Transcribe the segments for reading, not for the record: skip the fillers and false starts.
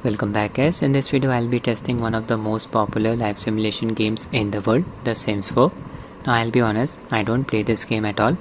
Welcome back guys. In this video I'll be testing one of the most popular live simulation games in the world, The Sims 4. Now I'll be honest, I don't play this game at all,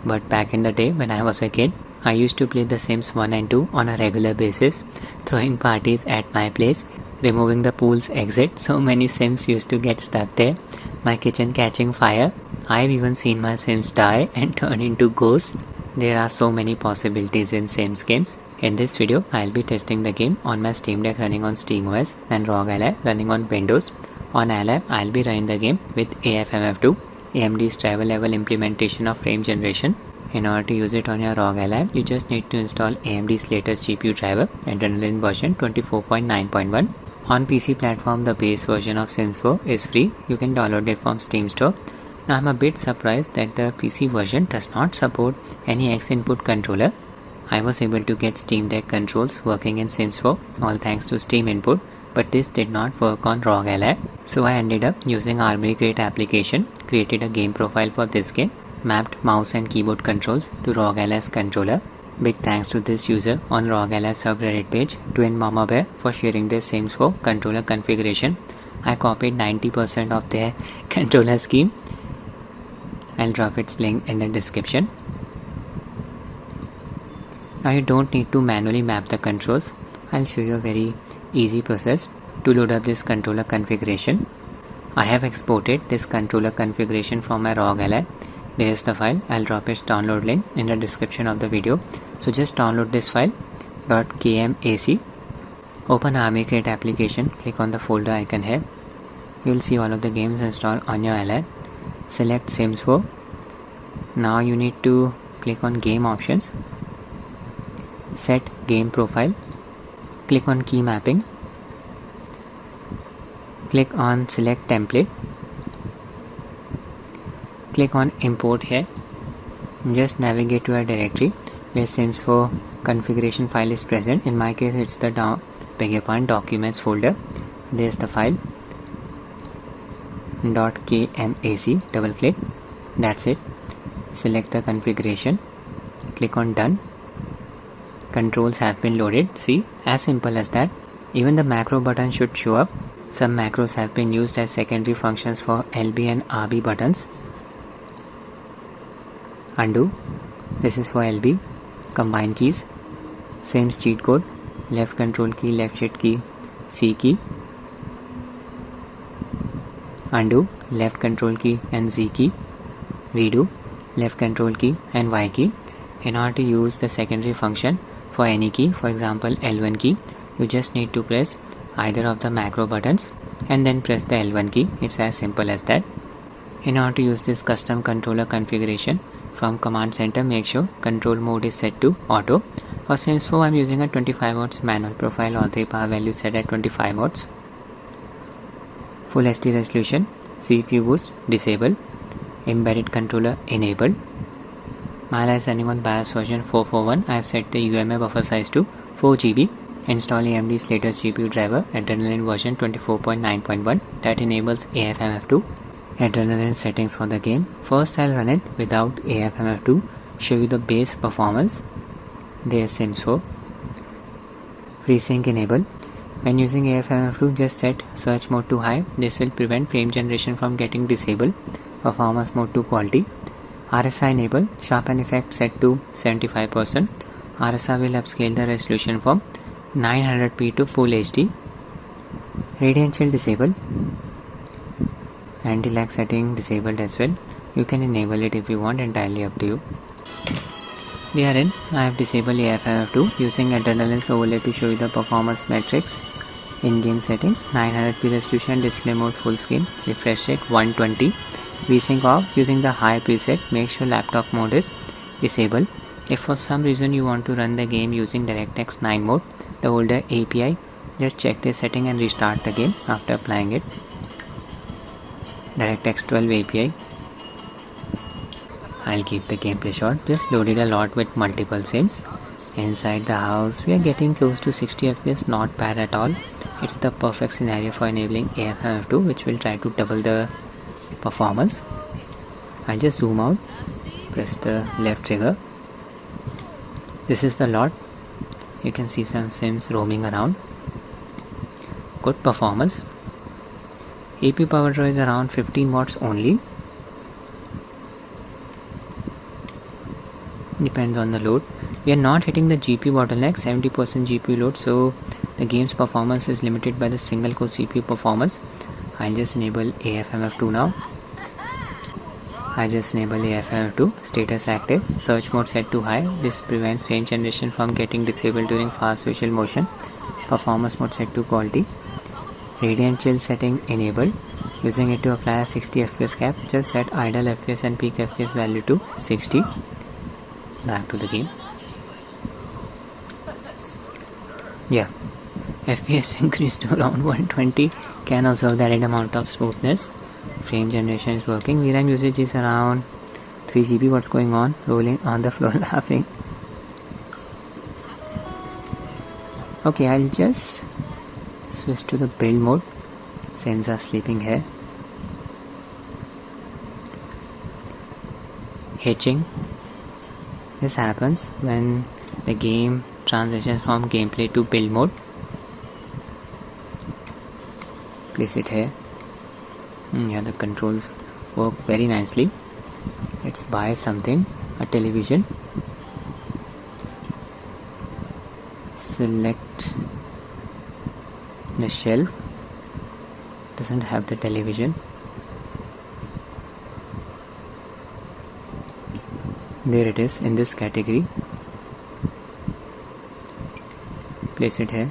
but back in the day when I was a kid, I used to play The Sims 1 and 2 on a regular basis, throwing parties at my place, removing the pool's exit. So many Sims used to get stuck there, my kitchen catching fire. I've even seen my Sims die and turn into ghosts. There are so many possibilities in Sims games. In this video, I'll be testing the game on my Steam Deck running on SteamOS and ROG Ally running on Windows. On Ally, I'll be running the game with AFMF2, AMD's travel level implementation of frame generation. In order to use it on your ROG Ally, you just need to install AMD's latest GPU driver, Adreanline version 24.9.1. On PC platform, the base version of Sims 4 is free. You can download it from Steam Store. Now I'm a bit surprised that the PC version does not support any X input controller. I was able to get Steam Deck controls working in Sims 4, all thanks to Steam input, but this did not work on ROG Ally. So I ended up using Armory Crate application, created a game profile for this game, mapped mouse and keyboard controls to ROG Ally's controller. Big thanks to this user on ROG Ally subreddit page, Twin Mama Bear, for sharing their Sims 4 controller configuration. I copied 90% of their controller scheme. I'll drop its link in the description. Now you don't need to manually map the controls. I'll show you a very easy process to load up this controller configuration. I have exported this controller configuration from my ROG Ally. There's the file. I'll drop its download link in the description of the video. So just download this file .kmac. Open Armory Crate application. Click on the folder icon here. You will see all of the games installed on your Ally. Select Sims 4. Now you need to click on game options. Set game profile, click on key mapping, click on select template, click on import here. Just navigate to a directory where Sims 4 configuration file is present. In my case it's the documents folder. There's the file .kmac, double click, that's it. Select the configuration, click on done. Controls have been loaded. See, as simple as that. Even the macro button should show up. Some macros have been used as secondary functions for LB and RB buttons. Undo, this is for LB. Combine keys, Sims cheat code, left control key, left shift key, C key. Undo, left control key and Z key. Redo, left control key and Y key. In order to use the secondary function for any key, for example L1 key, you just need to press either of the macro buttons and then press the L1 key. It's as simple as that. In order to use this custom controller configuration from command center, make sure control mode is set to auto. For Sims 4 I'm using a 25 watts manual profile, all 3 power values set at 25 watts. Full HD resolution, CPU boost disable, embedded controller enabled. My Ally is running on BIOS version 441. I have set the UMA buffer size to 4 GB. Install AMD's latest GPU driver, Adreanline version 24.9.1, that enables AFMF2. Adreanline settings for the game. First I'll run it without AFMF2, show you the base performance. There's Sims 4. FreeSync enable. When using AFMF2, just set search mode to high. This will prevent frame generation from getting disabled. Performance mode to quality. RSI enable, sharpen effect set to 75%. RSI will upscale the resolution from 900p to full HD. Radeon chill disable. Anti-lag setting disabled as well. You can enable it if you want, entirely up to you. We are in. I have disabled AFMF2 using Adrenaline's overlay to show you the performance metrics. In-game settings, 900p resolution, display mode full screen, refresh rate 120. VSync off using the high preset. Make sure laptop mode is disabled. If for some reason you want to run the game using DirectX 9 mode, the older API, just check this setting and restart the game after applying it. DirectX 12 API. I'll keep the gameplay short. Just loaded a lot with multiple Sims. Inside the house, we are getting close to 60 FPS, not bad at all. It's the perfect scenario for enabling AFMF2, which will try to double the performance. I'll just zoom out, press the left trigger. This is the lot. You can see some Sims roaming around. good performance. AP power draw is around 15 watts only. Depends on the load. We are not hitting the GPU bottleneck, 70% GPU load, so the game's performance is limited by the single core CPU performance. I'll just enable AFMF2 now. I just enable AFMF2, status active, search mode set to high. This prevents frame generation from getting disabled during fast visual motion. Performance mode set to quality. Radeon chill setting enabled. Using it to apply a 60 FPS cap, just set idle FPS and peak FPS value to 60. Back to the game. Yeah, FPS increased to around 120. Can observe the added amount of smoothness. Frame generation is working. VRAM usage is around 3 GB. What's going on? Rolling on the floor laughing. Okay, I'll just switch to the build mode. Sims are sleeping here. Hitching. This happens when the game transitions from gameplay to build mode. Place it here. Yeah, the controls work very nicely. Let's buy something, a television. Select the shelf. Doesn't have the television. There it is in this category. Place it here.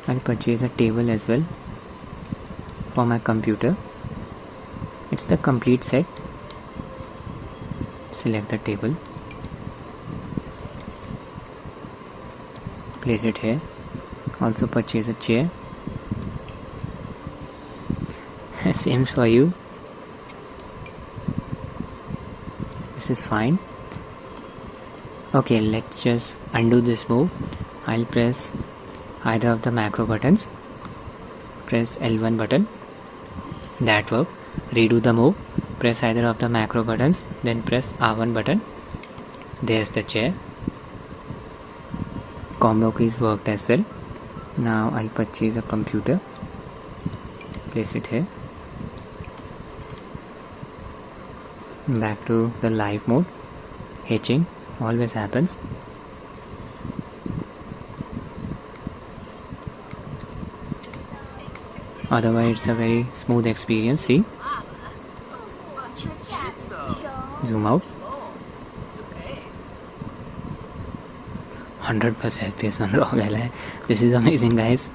I'll purchase a table as well for my computer. It's the complete set. Select the table. Place it here. Also purchase a chair. Same for you. This is fine. Okay, let's just undo this move. I'll press either of the macro buttons. Press L1 button. That worked. Redo the move. Press either of the macro buttons, then press R1 button. There's the chair. Combo keys worked as well. Now I'll purchase a computer. Place it here. Back to the live mode. Hitching always happens. Otherwise it's a very smooth experience. See? Zoom out. 100% FPS on ROG Ally. This is amazing, guys.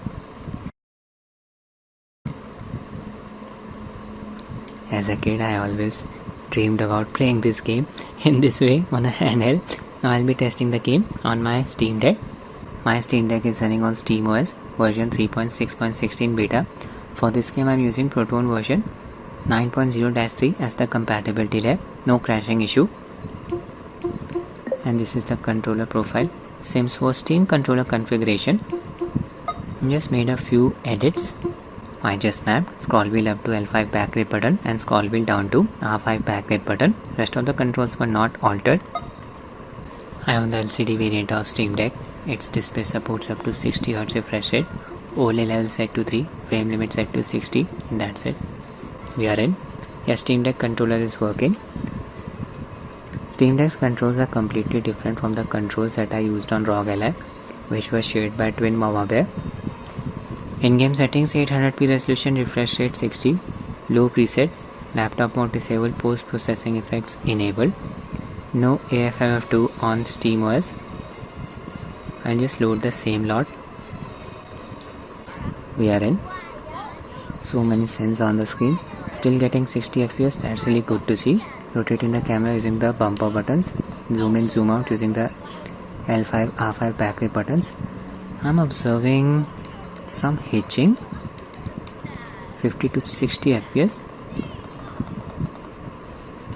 As a kid, I always dreamed about playing this game in this way on a handheld. Now I'll be testing the game on my Steam Deck. My Steam Deck is running on SteamOS version 3.6.16 beta. For this game I'm using Proton version 9.0-3 as the compatibility lab. No crashing issue. And this is the controller profile. Sims 4 Steam controller configuration. Just made a few edits. I just mapped scroll wheel up to L5 back rate button and scroll wheel down to R5 back rate button. Rest of the controls were not altered. I own the LCD variant of Steam Deck. Its display supports up to 60Hz refresh rate. OLED level set to 3, frame limit set to 60, and that's it. We are in. Your Steam Deck controller is working. Steam Deck's controls are completely different from the controls that I used on ROG Ally, which were shared by twin Mama Bear. In-game settings 800p resolution, refresh rate 60, low preset, laptop mode disabled, post-processing effects enabled, no AFMF2 on SteamOS. I'll just load the same lot. We are in. So many scenes on the screen. Still getting 60 FPS, that's really good to see. Rotating the camera using the bumper buttons. Zoom in, zoom out using the L5, R5 back rate buttons. I'm observing some hitching. 50 to 60 FPS.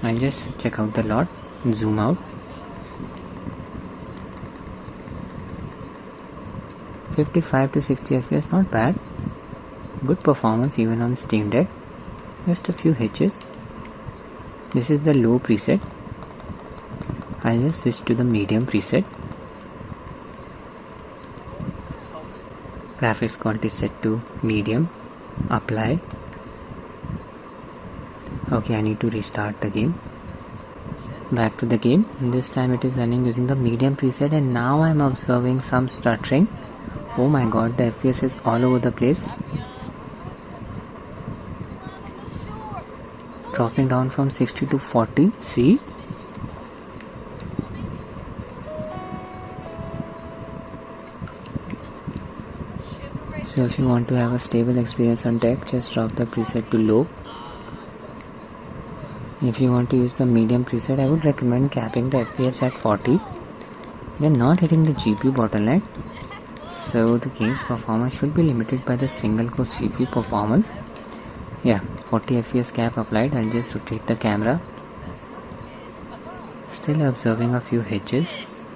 I'll just check out the lot. Zoom out. 55 to 60 FPS, not bad. Good performance even on Steam Deck. Just a few hitches. This is the low preset. I'll just switch to the medium preset. graphics quality set to medium, apply. Okay, I need to restart the game. Back to the game. This time it is running using the medium preset, and now I am observing some stuttering. Oh my god, the FPS is all over the place. Dropping down from 60 to 40. See? So if you want to have a stable experience on deck, just drop the preset to low. If you want to use the medium preset, I would recommend capping the FPS at 40. We are not hitting the GPU bottleneck, so the game's performance should be limited by the single core CPU performance. Yeah, 40 FPS cap applied. I'll just rotate the camera. Still observing a few hitches.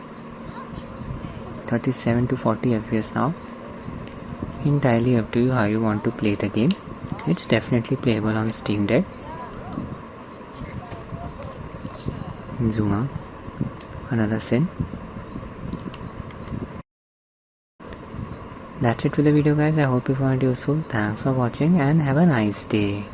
37 to 40 FPS now. Entirely up to you how you want to play the game. It's definitely playable on Steam Deck. Zoom out. Another sin. That's it for the video, guys. I hope you found it useful. Thanks for watching and have a nice day.